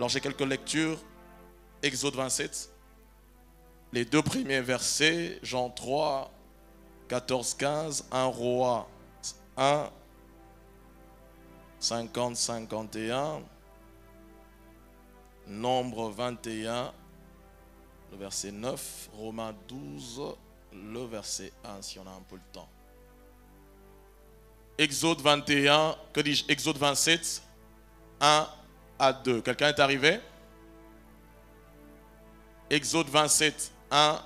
Alors j'ai quelques lectures. Exode 27. Les deux premiers versets, Jean 3, 14-15, 1 Roi 1, 50-51, Nombre 21, le verset 9, Romains 12, le verset 1, si on a un peu le temps. Exode 21, que dis-je? Exode 27, 1 à 2. Quelqu'un est arrivé? Exode 27, 1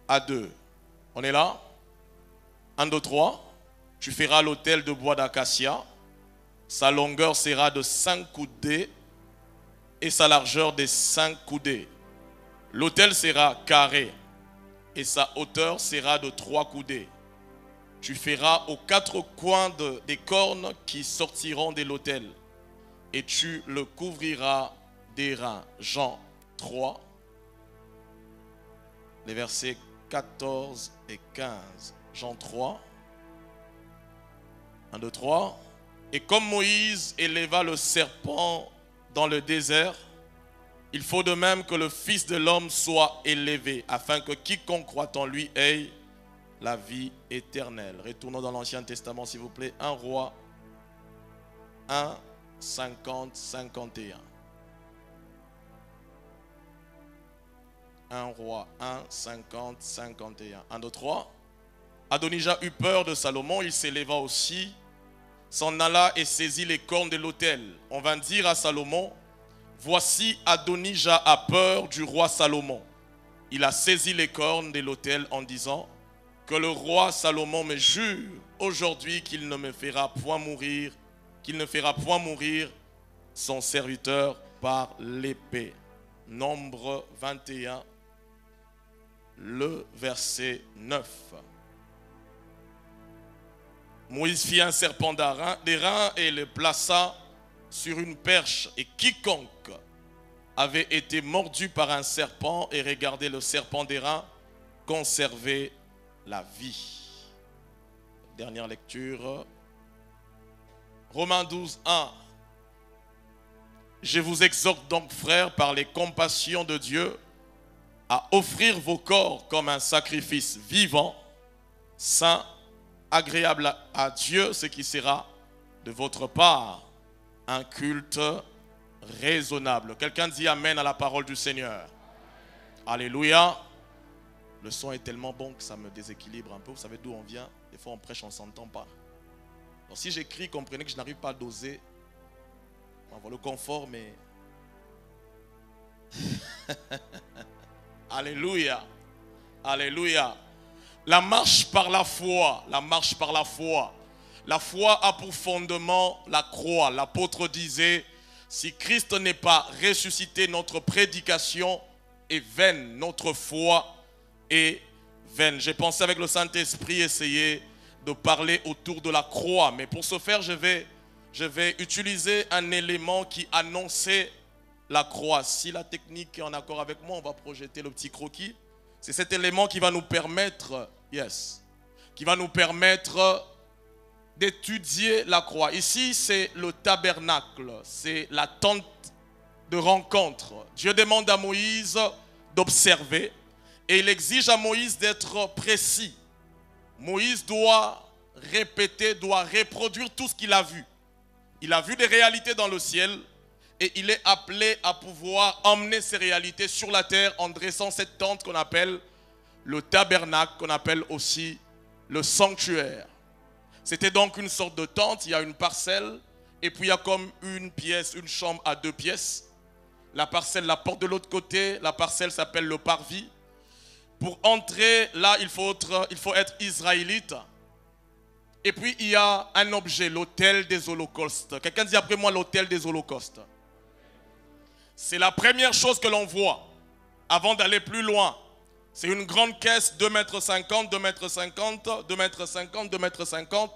à 2. On est là? 1, 2, 3. Tu feras l'autel de bois d'acacia. Sa longueur sera de 5 coudées et sa largeur de 5 coudées. L'autel sera carré et sa hauteur sera de 3 coudées. Tu feras aux 4 coins des cornes qui sortiront de l'autel et tu le couvriras d'airain. Jean 3, les versets 14 et 15. Jean 3, 1, 2, 3. Et comme Moïse éleva le serpent dans le désert, il faut de même que le Fils de l'homme soit élevé, afin que quiconque croit en lui ait la vie éternelle. Retournons dans l'Ancien Testament, s'il vous plaît. 1 Roi 1, 50, 51. 1 Roi 1, 50, 51. 1, 2, 3. Adonijah eut peur de Salomon, il s'éleva aussi, s'en alla et saisit les cornes de l'autel. On vint dire à Salomon, voici Adonijah a peur du roi Salomon. Il a saisi les cornes de l'autel en disant, que le roi Salomon me jure aujourd'hui qu'il ne me fera point mourir, qu'il ne fera point mourir son serviteur par l'épée. Nombre 21, le verset 9. Moïse fit un serpent d'airain et le plaça sur une perche. Et quiconque avait été mordu par un serpent et regardait le serpent d'airain conservait la vie. Dernière lecture. Romains 12, 1. Je vous exhorte donc, frères, par les compassions de Dieu, à offrir vos corps comme un sacrifice vivant, saint, agréable à Dieu, ce qui sera de votre part un culte raisonnable. Quelqu'un dit amen à la parole du Seigneur. Alléluia. Le son est tellement bon que ça me déséquilibre un peu. Vous savez d'où on vient? Des fois on prêche, on ne s'entend pas. Donc si j'écris, comprenez que je n'arrive pas à doser. On va avoir le confort, mais... Alléluia. Alléluia. La marche par la foi. La marche par la foi. La foi a pour fondement la croix. L'apôtre disait, si Christ n'est pas ressuscité, notre prédication est vaine. Notre foi est vaine. J'ai pensé avec le Saint-Esprit essayer de parler autour de la croix. Mais pour ce faire, je vais utiliser un élément qui annonçait la croix. Si la technique est en accord avec moi, on va projeter le petit croquis. C'est cet élément qui va nous permettre, qui va nous permettre d'étudier la croix. Ici, c'est le tabernacle, c'est la tente de rencontre. Dieu demande à Moïse d'observer et il exige à Moïse d'être précis. Moïse doit répéter, doit reproduire tout ce qu'il a vu. Il a vu des réalités dans le ciel et il est appelé à pouvoir emmener ces réalités sur la terre en dressant cette tente qu'on appelle le tabernacle, qu'on appelle aussi le sanctuaire. C'était donc une sorte de tente, il y a une parcelle et puis il y a comme une pièce, une chambre à 2 pièces. La parcelle, la porte de l'autre côté, la parcelle s'appelle le parvis. Pour entrer là, il faut être israélite. Et puis il y a un objet, l'autel des holocaustes. Quelqu'un dit après moi l'autel des holocaustes. C'est la première chose que l'on voit avant d'aller plus loin. C'est une grande caisse, 2,50 m, 2,50 m, 2,50 m, 2,50 m,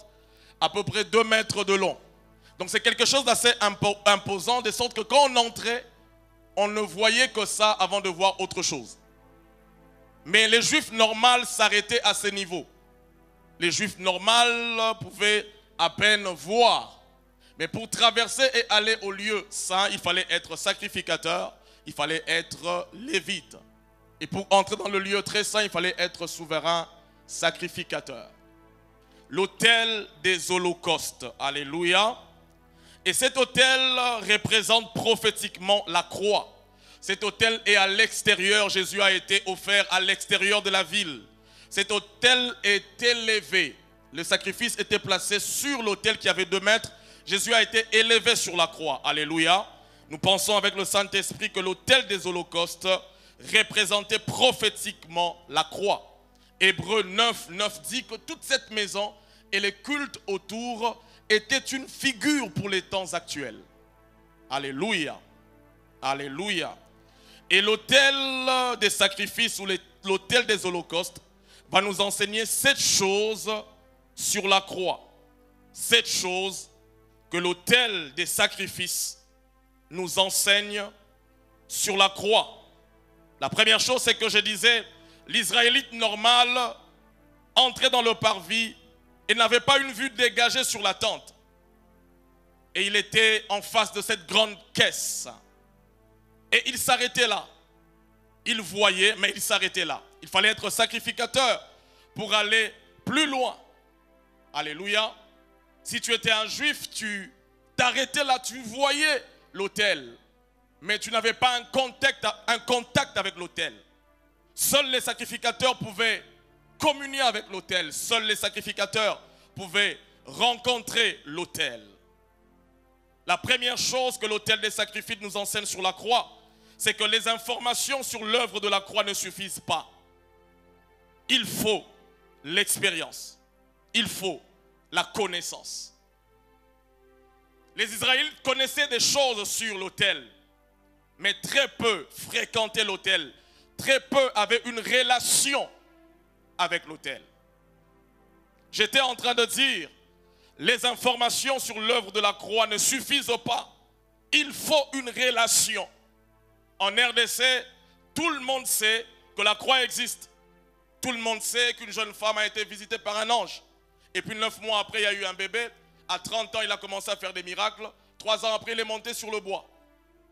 à peu près 2 mètres de long. Donc c'est quelque chose d'assez imposant, de sorte que quand on entrait, on ne voyait que ça avant de voir autre chose. Mais les juifs normaux s'arrêtaient à ce niveau. Les juifs normaux pouvaient à peine voir. Mais pour traverser et aller au lieu saint, il fallait être sacrificateur, il fallait être lévite. Et pour entrer dans le lieu très saint, il fallait être souverain sacrificateur. L'autel des holocaustes, alléluia. Et cet autel représente prophétiquement la croix. Cet autel est à l'extérieur, Jésus a été offert à l'extérieur de la ville. Cet autel est élevé. Le sacrifice était placé sur l'autel qui avait 2 mètres. Jésus a été élevé sur la croix. Alléluia. Nous pensons avec le Saint-Esprit que l'autel des holocaustes représentait prophétiquement la croix. Hébreux 9 dit que toute cette maison et les cultes autour étaient une figure pour les temps actuels. Alléluia. Alléluia. Et l'autel des sacrifices ou l'autel des holocaustes va nous enseigner 7 choses sur la croix. 7 choses que l'autel des sacrifices nous enseigne sur la croix. La première chose, c'est que je disais, l'Israélite normal entrait dans le parvis et n'avait pas une vue dégagée sur la tente. Et il était en face de cette grande caisse. Et il s'arrêtait là. Il voyait, mais il s'arrêtait là. Il fallait être sacrificateur pour aller plus loin. Alléluia. Si tu étais un juif, tu t'arrêtais là, tu voyais l'autel. Mais tu n'avais pas un contact avec l'autel. Seuls les sacrificateurs pouvaient communier avec l'autel. Seuls les sacrificateurs pouvaient rencontrer l'autel. La première chose que l'autel des sacrifices nous enseigne sur la croix, c'est que les informations sur l'œuvre de la croix ne suffisent pas. Il faut l'expérience. Il faut la connaissance. Les Israélites connaissaient des choses sur l'autel, mais très peu fréquentaient l'autel. Très peu avaient une relation avec l'autel. J'étais en train de dire, les informations sur l'œuvre de la croix ne suffisent pas. Il faut une relation. En RDC, tout le monde sait que la croix existe. Tout le monde sait qu'une jeune femme a été visitée par un ange. Et puis 9 mois après, il y a eu un bébé. À 30 ans, il a commencé à faire des miracles. 3 ans après, il est monté sur le bois.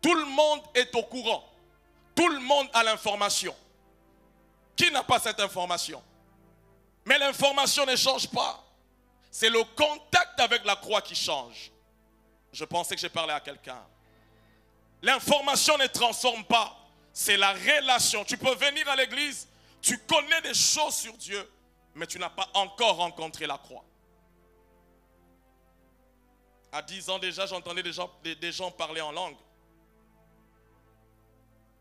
Tout le monde est au courant. Tout le monde a l'information. Qui n'a pas cette information? Mais l'information ne change pas. C'est le contact avec la croix qui change. Je pensais que j'ai parlé à quelqu'un. L'information ne transforme pas. C'est la relation. Tu peux venir à l'église, tu connais des choses sur Dieu, mais tu n'as pas encore rencontré la croix. À 10 ans déjà, j'entendais des gens parler en langue.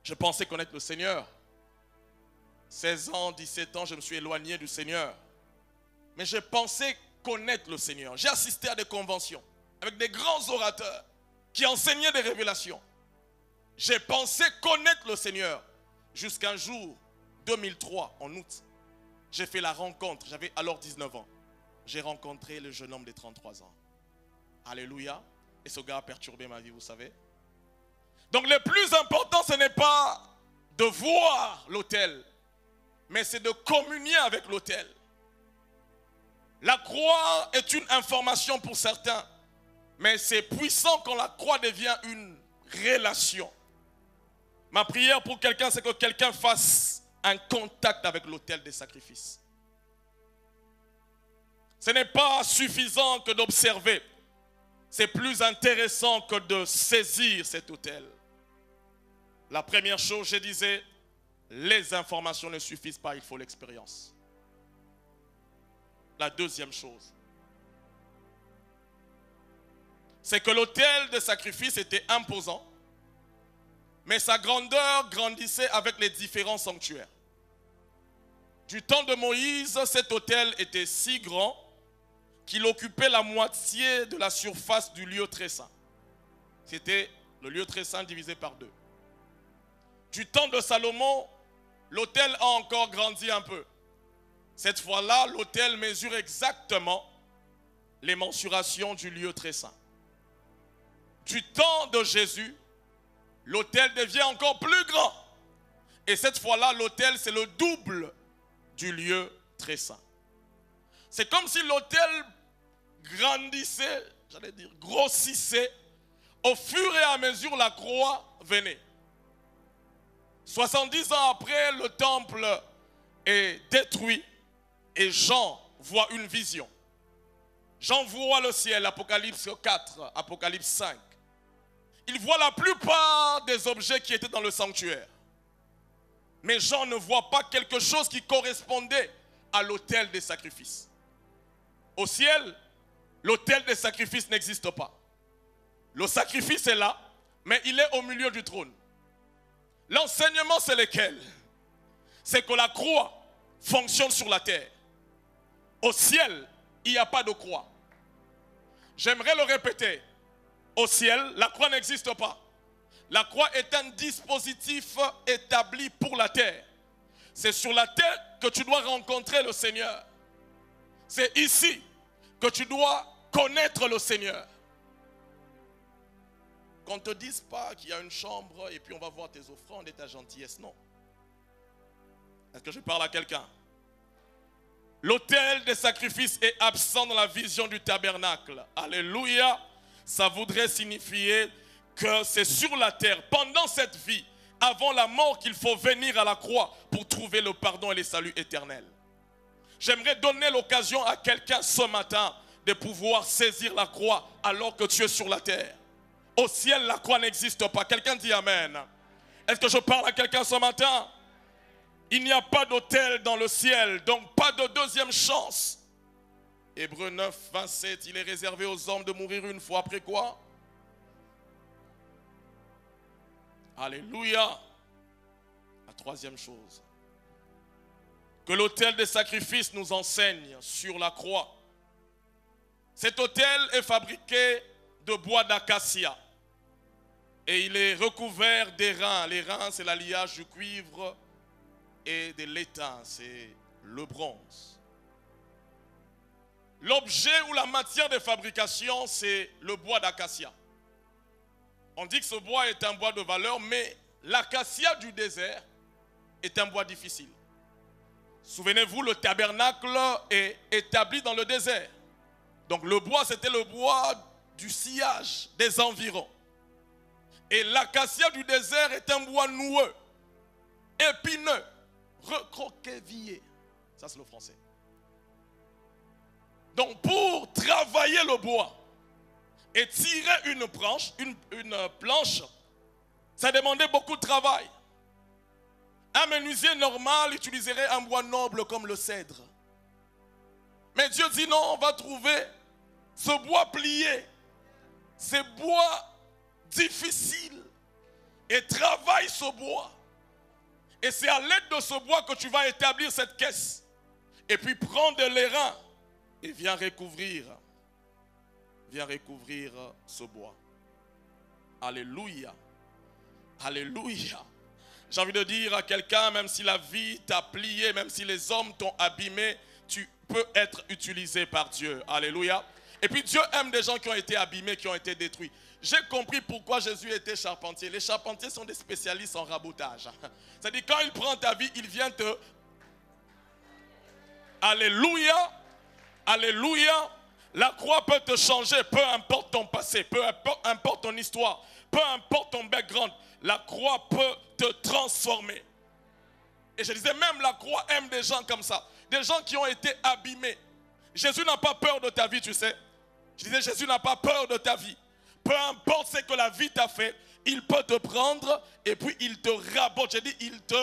Je pensais connaître le Seigneur. 16 ans, 17 ans, je me suis éloigné du Seigneur. Mais je pensais connaître le Seigneur. J'ai assisté à des conventions avec des grands orateurs qui enseignaient des révélations. J'ai pensé connaître le Seigneur jusqu'un jour, 2003, en août. J'ai fait la rencontre, j'avais alors 19 ans. J'ai rencontré le jeune homme de 33 ans. Alléluia. Et ce gars a perturbé ma vie, vous savez. Donc le plus important, ce n'est pas de voir l'autel, mais c'est de communier avec l'autel. La croix est une information pour certains, mais c'est puissant quand la croix devient une relation. Ma prière pour quelqu'un, c'est que quelqu'un fasse un contact avec l'autel des sacrifices. Ce n'est pas suffisant que d'observer. C'est plus intéressant que de saisir cet autel. La première chose, je disais, les informations ne suffisent pas, il faut l'expérience. La deuxième chose, c'est que l'autel de sacrifice était imposant, mais sa grandeur grandissait avec les différents sanctuaires. Du temps de Moïse, cet autel était si grand qu'il occupait la moitié de la surface du lieu très saint. C'était le lieu très saint divisé par 2. Du temps de Salomon, l'autel a encore grandi un peu. Cette fois-là, l'autel mesure exactement les mensurations du lieu très saint. Du temps de Jésus, l'autel devient encore plus grand. Et cette fois-là, l'autel, c'est le double du lieu très saint. C'est comme si l'autel grandissait j'allais dire, grossissait au fur et à mesure la croix venait. 70 ans après, le temple est détruit et Jean voit une vision. Jean voit le ciel, Apocalypse 4, Apocalypse 5. Il voit la plupart des objets qui étaient dans le sanctuaire. Mais Jean ne voit pas quelque chose qui correspondait à l'autel des sacrifices. Au ciel, l'autel des sacrifices n'existe pas. Le sacrifice est là, mais il est au milieu du trône. L'enseignement, c'est lequel? C'est que la croix fonctionne sur la terre. Au ciel, il n'y a pas de croix. J'aimerais le répéter. Au ciel, la croix n'existe pas. La croix est un dispositif établi pour la terre. C'est sur la terre que tu dois rencontrer le Seigneur. C'est ici que tu dois connaître le Seigneur. Qu'on ne te dise pas qu'il y a une chambre et puis on va voir tes offrandes et ta gentillesse. Non. Est-ce que je parle à quelqu'un? L'autel des sacrifices est absent dans la vision du tabernacle. Alléluia. Ça voudrait signifier que c'est sur la terre, pendant cette vie, avant la mort, qu'il faut venir à la croix pour trouver le pardon et le salut éternel. J'aimerais donner l'occasion à quelqu'un ce matin de pouvoir saisir la croix alors que tu es sur la terre. Au ciel, la croix n'existe pas. Quelqu'un dit Amen. Est-ce que je parle à quelqu'un ce matin? Il n'y a pas d'autel dans le ciel, donc pas de deuxième chance. Hébreux 9, 27, il est réservé aux hommes de mourir une fois après quoi? Alléluia. La troisième chose que l'autel des sacrifices nous enseigne sur la croix. Cet autel est fabriqué de bois d'acacia et il est recouvert d'airain. L'airain, c'est l'alliage du cuivre et de l'étain, c'est le bronze. L'objet ou la matière de fabrication, c'est le bois d'acacia. On dit que ce bois est un bois de valeur, mais l'acacia du désert est un bois difficile. Souvenez-vous, le tabernacle est établi dans le désert. Donc le bois, c'était le bois du sillage des environs. Et l'acacia du désert est un bois noueux, épineux, recroquevillé. Ça, c'est le français. Donc pour travailler le bois et tirer une planche, ça demandait beaucoup de travail. Un menuisier normal utiliserait un bois noble comme le cèdre. Mais Dieu dit non, on va trouver ce bois plié, ce bois difficile, et travaille ce bois. Et c'est à l'aide de ce bois que tu vas établir cette caisse. Et puis prends de l'airain et viens recouvrir ce bois. Alléluia. Alléluia. J'ai envie de dire à quelqu'un, même si la vie t'a plié, même si les hommes t'ont abîmé, tu peux être utilisé par Dieu. Alléluia. Et puis Dieu aime des gens qui ont été abîmés, qui ont été détruits. J'ai compris pourquoi Jésus était charpentier. Les charpentiers sont des spécialistes en rabotage. C'est-à-dire quand il prend ta vie, il vient te... Alléluia. Alléluia. La croix peut te changer, peu importe ton passé, peu importe ton histoire, peu importe ton background. La croix peut te transformer. Et je disais, même la croix aime des gens comme ça. Des gens qui ont été abîmés. Jésus n'a pas peur de ta vie, tu sais. Je disais, Jésus n'a pas peur de ta vie. Peu importe ce que la vie t'a fait, il peut te prendre et puis il te rabote. J'ai dit, il te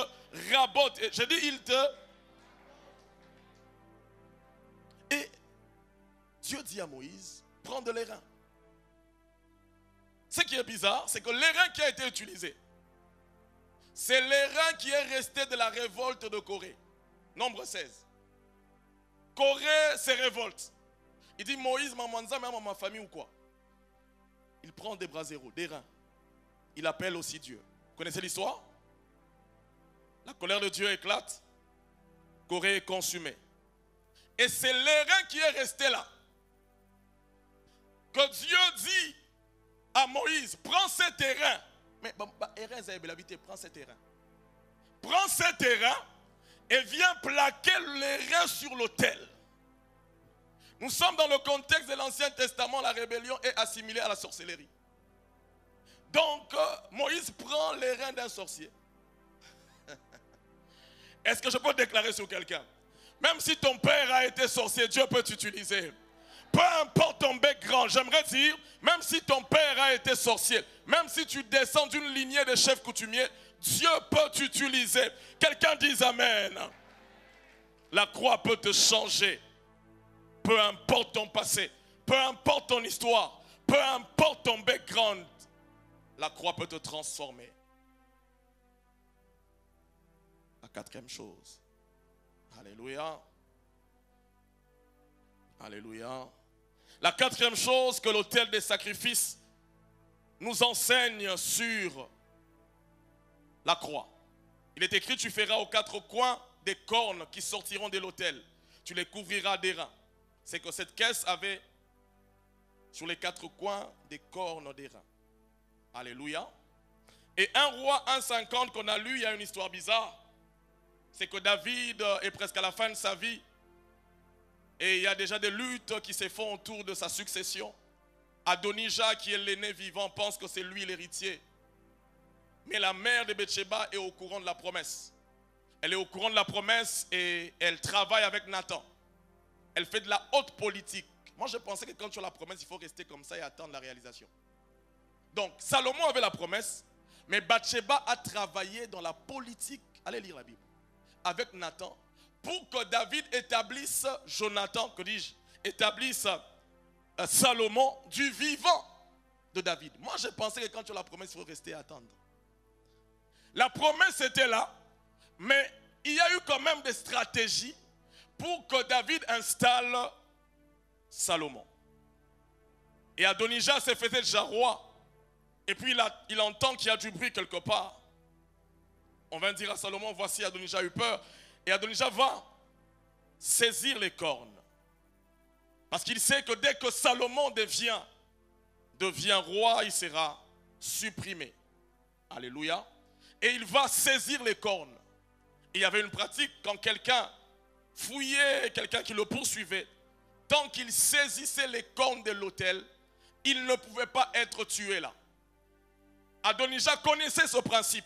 rabote. J'ai dit, il te... Et Dieu dit à Moïse, prends de l'airain. Ce qui est bizarre, c'est que l'airain qui a été utilisé, c'est l'airain qui est resté de la révolte de Corée. Nombre 16. Corée se révolte. Il dit, Moïse, mamanza, même ma famille ou quoi? Il prend des braseros, des reins. Il appelle aussi Dieu. Vous connaissez l'histoire? La colère de Dieu éclate. Corée est consumée. Et c'est l'airain qui est resté là. Que Dieu dit à Moïse, prends cet airain. Mais prends cet airain. Prends cet airain et viens plaquer l'airain sur l'autel. Nous sommes dans le contexte de l'Ancien Testament, la rébellion est assimilée à la sorcellerie. Donc, Moïse prend les reins d'un sorcier. Est-ce que je peux déclarer sur quelqu'un? Même si ton père a été sorcier, Dieu peut t'utiliser. Peu importe ton background, j'aimerais dire, même si ton père a été sorcier, même si tu descends d'une lignée de chefs coutumiers, Dieu peut t'utiliser. Quelqu'un dise Amen. La croix peut te changer. Peu importe ton passé, peu importe ton histoire, peu importe ton background, la croix peut te transformer. La quatrième chose. Alléluia. Alléluia. La quatrième chose que l'autel des sacrifices nous enseigne sur la croix. Il est écrit, tu feras aux quatre coins des cornes qui sortiront de l'autel. Tu les couvriras d'airain. C'est que cette caisse avait sur les quatre coins des cornes d'airain. Alléluia. Et 1 Roi 1,50 qu'on a lu, il y a une histoire bizarre. C'est que David est presque à la fin de sa vie. Et il y a déjà des luttes qui se font autour de sa succession. Adonijah, qui est l'aîné vivant, pense que c'est lui l'héritier. Mais la mère de Bathsheba est au courant de la promesse. Elle est au courant de la promesse et elle travaille avec Nathan. Elle fait de la haute politique. Moi, je pensais que quand tu as la promesse, il faut rester comme ça et attendre la réalisation. Donc, Salomon avait la promesse, mais Bathsheba a travaillé dans la politique. Allez lire la Bible. Avec Nathan, pour que David établisse Jonathan, que dis-je, établisse Salomon du vivant de David. Moi, je pensais que quand tu as la promesse, il faut rester et attendre. La promesse était là, mais il y a eu quand même des stratégies pour que David installe Salomon. Et Adonijah s'est fait déjà roi. Et puis il entend qu'il y a du bruit quelque part. On va dire à Salomon, voici Adonijah a eu peur. Et Adonijah va saisir les cornes. Parce qu'il sait que dès que Salomon devient roi, il sera supprimé. Alléluia. Et il va saisir les cornes. Et il y avait une pratique, quand quelqu'un fouillait, quelqu'un qui le poursuivait, tant qu'il saisissait les cornes de l'autel, il ne pouvait pas être tué là. Adonijah connaissait ce principe.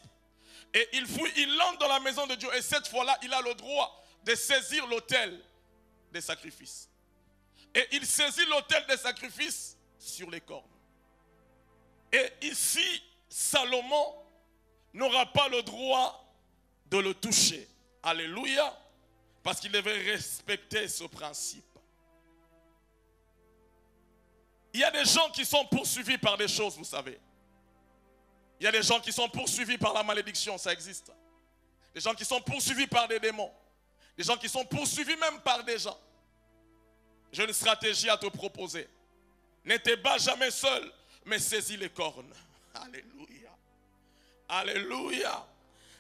Et il fouille, il entre dans la maison de Dieu. Et cette fois-là, il a le droit de saisir l'autel des sacrifices. Et il saisit l'autel des sacrifices sur les cornes. Et ici, Salomon n'aura pas le droit de le toucher. Alléluia. Parce qu'il devait respecter ce principe. Il y a des gens qui sont poursuivis par des choses, vous savez. Il y a des gens qui sont poursuivis par la malédiction, ça existe. Des gens qui sont poursuivis par des démons. Des gens qui sont poursuivis même par des gens. J'ai une stratégie à te proposer. Ne te bats jamais seul, mais saisis les cornes. Alléluia. Alléluia.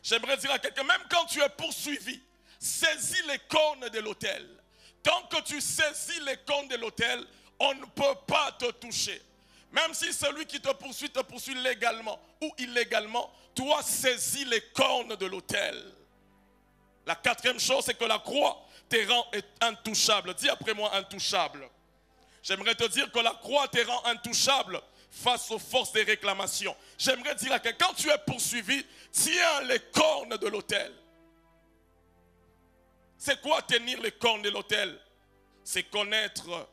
J'aimerais dire à quelqu'un, même quand tu es poursuivi, saisis les cornes de l'autel. Tant que tu saisis les cornes de l'autel, on ne peut pas te toucher. Même si celui qui te poursuit légalement ou illégalement, toi saisis les cornes de l'autel. La quatrième chose, c'est que la croix te rend intouchable. Dis après moi, intouchable. J'aimerais te dire que la croix te rend intouchable face aux forces des réclamations. J'aimerais dire à quelqu'un, quand tu es poursuivi, tiens les cornes de l'autel. C'est quoi tenir les cornes de l'autel? C'est connaître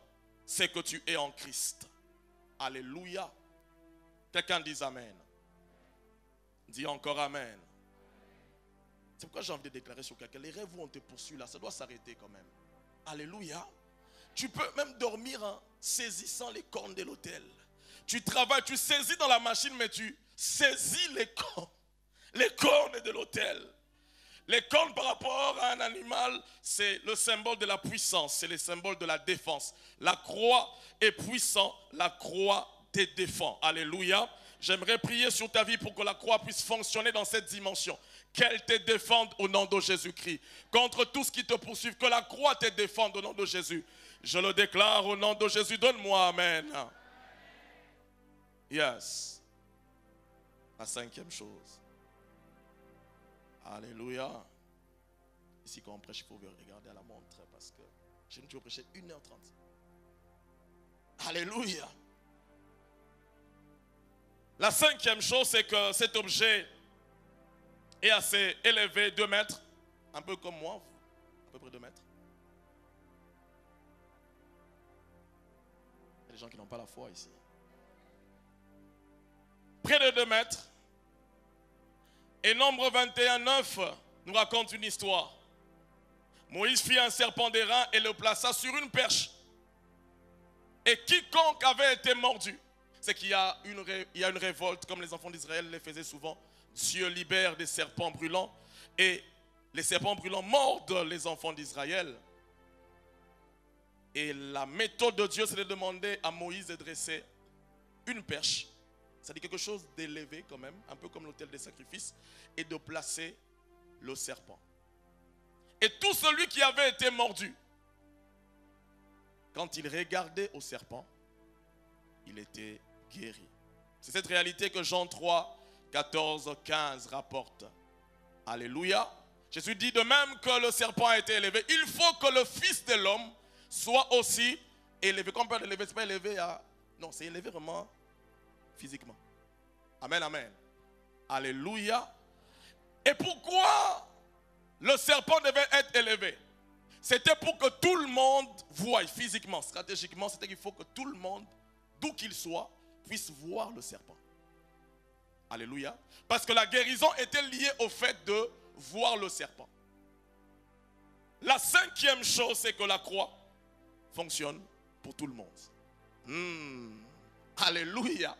ce que tu es en Christ. Alléluia. Quelqu'un dise Amen. Dis encore Amen. C'est pourquoi j'ai envie de déclarer sur quelqu'un, les rêves où on te poursuit là, ça doit s'arrêter quand même. Alléluia. Tu peux même dormir en saisissant les cornes de l'autel. Tu travailles, tu saisis dans la machine, mais tu saisis les cornes de l'autel. Les cornes par rapport à un animal, c'est le symbole de la puissance, c'est le symbole de la défense. La croix est puissante, la croix te défend. Alléluia. J'aimerais prier sur ta vie pour que la croix puisse fonctionner dans cette dimension. Qu'elle te défende au nom de Jésus-Christ. Contre tout ce qui te poursuit, que la croix te défende au nom de Jésus. Je le déclare au nom de Jésus. Donne-moi Amen. Yes. La cinquième chose. Alléluia. Ici quand on prêche, il faut regarder à la montre parce que je ne peux prêcher 1h30. Alléluia. La cinquième chose, c'est que cet objet est assez élevé, 2 mètres, un peu comme moi, à peu près 2 mètres. Il y a des gens qui n'ont pas la foi ici. Près de 2 mètres. Et Nombre 21, 9 nous raconte une histoire. Moïse fit un serpent d'airain et le plaça sur une perche. Et quiconque avait été mordu, c'est qu'il y a une révolte, comme les enfants d'Israël les faisaient souvent. Dieu libère des serpents brûlants. Et les serpents brûlants mordent les enfants d'Israël. Et la méthode de Dieu, c'est de demander à Moïse de dresser une perche. C'est-à-dire quelque chose d'élevé quand même, un peu comme l'autel des sacrifices, et de placer le serpent. Et tout celui qui avait été mordu, quand il regardait au serpent, il était guéri. C'est cette réalité que Jean 3, 14, 15 rapporte. Alléluia. Jésus dit de même que le serpent a été élevé, il faut que le Fils de l'homme soit aussi élevé. Quand on parle d'élevé, ce n'est pas élevé à... Non, c'est élevé vraiment physiquement. Amen, amen. Alléluia. Et pourquoi le serpent devait être élevé? C'était pour que tout le monde voie physiquement, stratégiquement, c'était qu'il faut que tout le monde, d'où qu'il soit, puisse voir le serpent. Alléluia. Parce que la guérison était liée au fait de voir le serpent. La cinquième chose, c'est que la croix fonctionne pour tout le monde. Alléluia.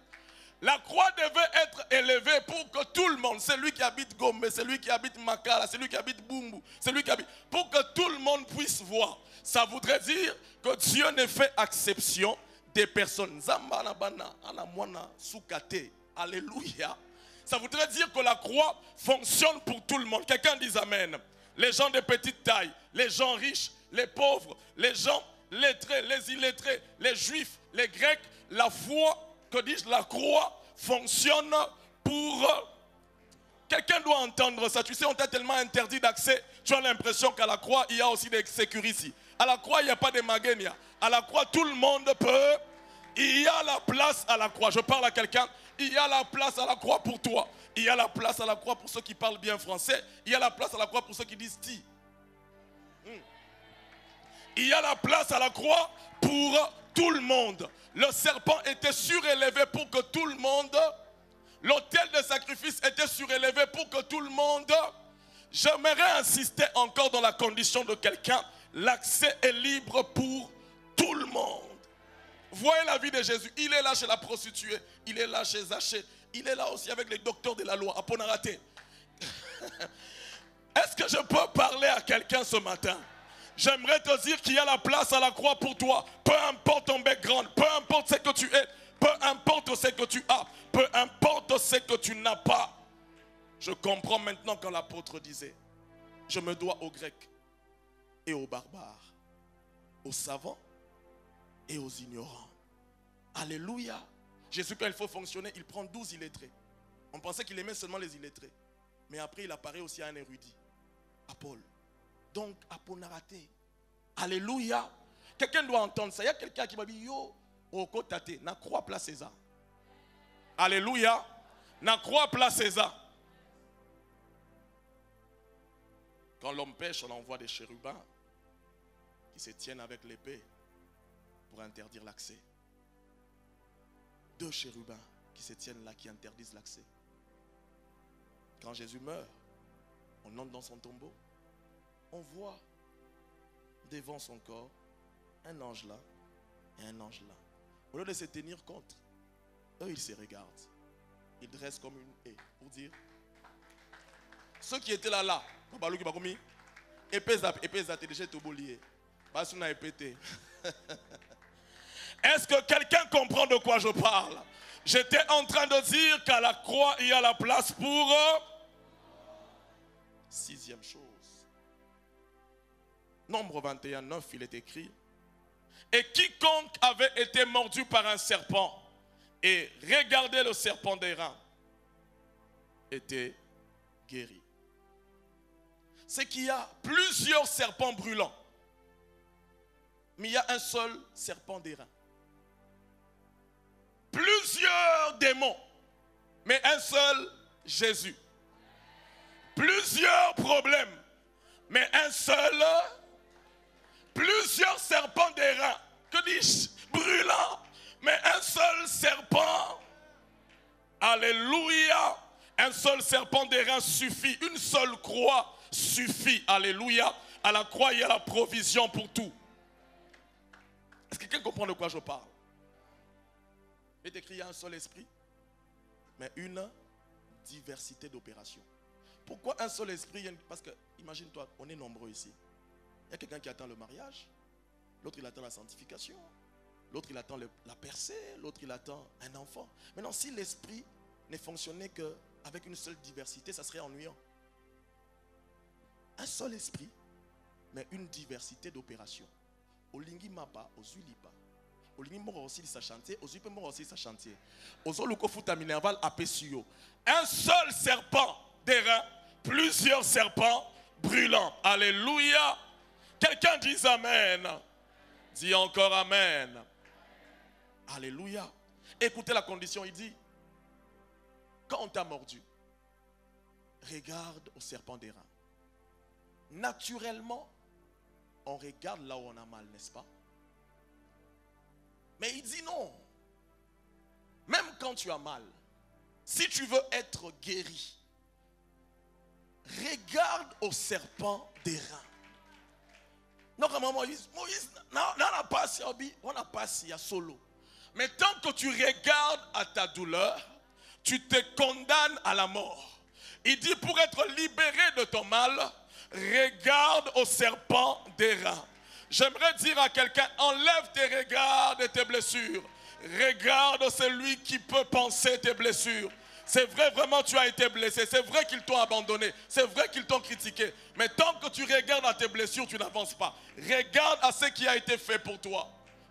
La croix devait être élevée pour que tout le monde, celui qui habite Gombe, celui qui habite Makala, celui qui habite Bumbu, celui qui habite, pour que tout le monde puisse voir. Ça voudrait dire que Dieu ne fait exception des personnes. Alléluia. Ça voudrait dire que la croix fonctionne pour tout le monde. Quelqu'un dit amen. Les gens de petite taille, les gens riches, les pauvres, les gens lettrés, les illettrés, les juifs, les grecs, la foi, que dis-je, la croix fonctionne pour... Quelqu'un doit entendre ça. Tu sais, on t'a tellement interdit d'accès. Tu as l'impression qu'à la croix, il y a aussi des sécurités. À la croix, il n'y a pas de magénia. À la croix, tout le monde peut. Il y a la place à la croix. Je parle à quelqu'un. Il y a la place à la croix pour toi. Il y a la place à la croix pour ceux qui parlent bien français. Il y a la place à la croix pour ceux qui disent ti. Il y a la place à la croix pour tout le monde. Le serpent était surélevé pour que tout le monde... L'autel de sacrifice était surélevé pour que tout le monde... J'aimerais insister encore dans la condition de quelqu'un. L'accès est libre pour tout le monde. Voyez la vie de Jésus. Il est là chez la prostituée. Il est là chez Zachée. Il est là aussi avec les docteurs de la loi. À Ponaraté. Est-ce que je peux parler à quelqu'un ce matin? J'aimerais te dire qu'il y a la place à la croix pour toi. Peu importe ton background, peu importe ce que tu es, peu importe ce que tu as, peu importe ce que tu n'as pas. Je comprends maintenant quand l'apôtre disait, je me dois aux Grecs et aux barbares, aux savants et aux ignorants. Alléluia. Jésus, quand il faut fonctionner, il prend 12 illettrés. On pensait qu'il aimait seulement les illettrés. Mais après, il apparaît aussi à un érudit, à Paul. Donc, à Ponaraté. Alléluia. Quelqu'un doit entendre ça. Il y a quelqu'un qui m'a dit, yo, oko tate, na croix place César. Alléluia. Na croix place César. Quand l'homme pêche, on envoie des chérubins qui se tiennent avec l'épée pour interdire l'accès. 2 chérubins qui se tiennent là, qui interdisent l'accès. Quand Jésus meurt, on entre dans son tombeau. On voit devant son corps un ange là et un ange là. Au lieu de se tenir contre, eux ils se regardent. Ils dressent comme une haie pour dire ceux qui étaient là, est-ce que quelqu'un comprend de quoi je parle? J'étais en train de dire qu'à la croix il y a la place pour... 6e chose. Nombre 21, 9, il est écrit. Et quiconque avait été mordu par un serpent et regardait le serpent d'airain était guéri. C'est qu'il y a plusieurs serpents brûlants, mais il y a un seul serpent d'airain. Plusieurs démons, mais un seul Jésus. Plusieurs problèmes, mais un seul. Plusieurs serpents d'airain, que dis-je, brûlants, mais un seul serpent. Alléluia. Un seul serpent d'airain suffit. Une seule croix suffit. Alléluia. À la croix, il y a la provision pour tout. Est-ce que quelqu'un comprend de quoi je parle? Il est écrit, il y a un seul esprit, mais une diversité d'opérations. Pourquoi un seul esprit? Parce que, imagine-toi, on est nombreux ici. Il y a quelqu'un qui attend le mariage, l'autre il attend la sanctification, l'autre il attend la percée, l'autre il attend un enfant. Maintenant, si l'esprit ne fonctionnait qu'avec une seule diversité, ça serait ennuyant. Un seul esprit, mais une diversité d'opérations. Olingi mapa, ozulipa. Olingi moro aussi sa chantier, ozulipa moro aussi sa chantier. Ozoluko futa minerval apesio. Un seul serpent d'airain, plusieurs serpents brûlants. Alléluia. Quelqu'un dit amen. Dis encore amen. Alléluia. Écoutez la condition, il dit, quand on t'a mordu, regarde au serpent d'airain. Naturellement, on regarde là où on a mal, n'est-ce pas? Mais il dit non. Même quand tu as mal, si tu veux être guéri, regarde au serpent d'airain. Non, comme Moïse, on n'a pas si à solo. Mais tant que tu regardes à ta douleur, tu te condamnes à la mort. Il dit pour être libéré de ton mal, regarde au serpent d'airain. J'aimerais dire à quelqu'un, enlève tes regards de tes blessures. Regarde celui qui peut penser tes blessures. C'est vrai, vraiment, tu as été blessé. C'est vrai qu'ils t'ont abandonné. C'est vrai qu'ils t'ont critiqué. Mais tant que tu regardes à tes blessures, tu n'avances pas. Regarde à ce qui a été fait pour toi.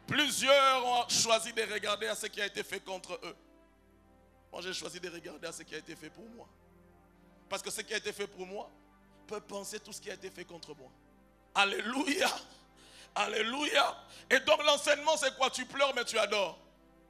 Plusieurs ont choisi de regarder à ce qui a été fait contre eux. Moi, j'ai choisi de regarder à ce qui a été fait pour moi. Parce que ce qui a été fait pour moi peut penser tout ce qui a été fait contre moi. Alléluia. Alléluia. Et donc l'enseignement, c'est quoi? Tu pleures, mais tu adores.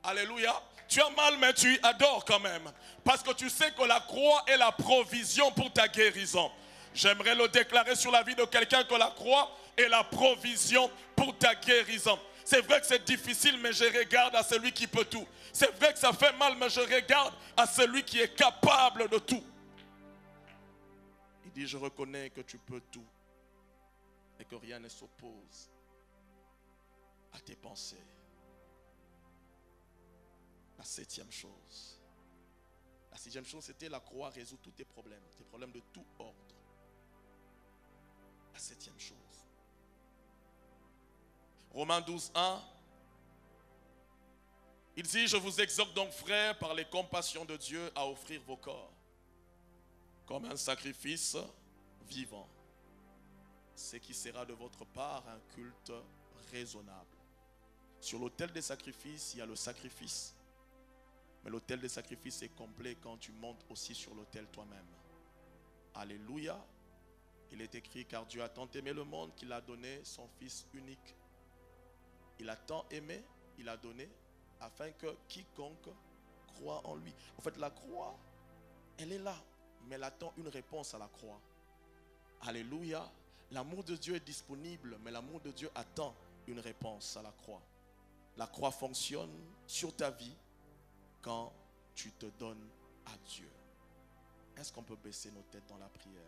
Alléluia. Tu as mal, mais tu adores quand même. Parce que tu sais que la croix est la provision pour ta guérison. J'aimerais le déclarer sur la vie de quelqu'un que la croix est la provision pour ta guérison. C'est vrai que c'est difficile, mais je regarde à celui qui peut tout. C'est vrai que ça fait mal, mais je regarde à celui qui est capable de tout. Il dit, je reconnais que tu peux tout et que rien ne s'oppose à tes pensées. La septième chose. La sixième chose, c'était la croix résout tous tes problèmes de tout ordre. La septième chose. Romains 12, 1. Il dit, je vous exhorte donc, frères, par les compassions de Dieu, à offrir vos corps comme un sacrifice vivant, ce qui sera de votre part un culte raisonnable. Sur l'autel des sacrifices, il y a le sacrifice. Mais l'autel des sacrifices est complet quand tu montes aussi sur l'autel toi-même. Alléluia. Il est écrit, car Dieu a tant aimé le monde qu'il a donné son Fils unique. Il a tant aimé, il a donné, afin que quiconque croit en lui. En fait, la croix, elle est là, mais elle attend une réponse à la croix. Alléluia. L'amour de Dieu est disponible, mais l'amour de Dieu attend une réponse à la croix. La croix fonctionne sur ta vie quand tu te donnes à Dieu. Est-ce qu'on peut baisser nos têtes dans la prière?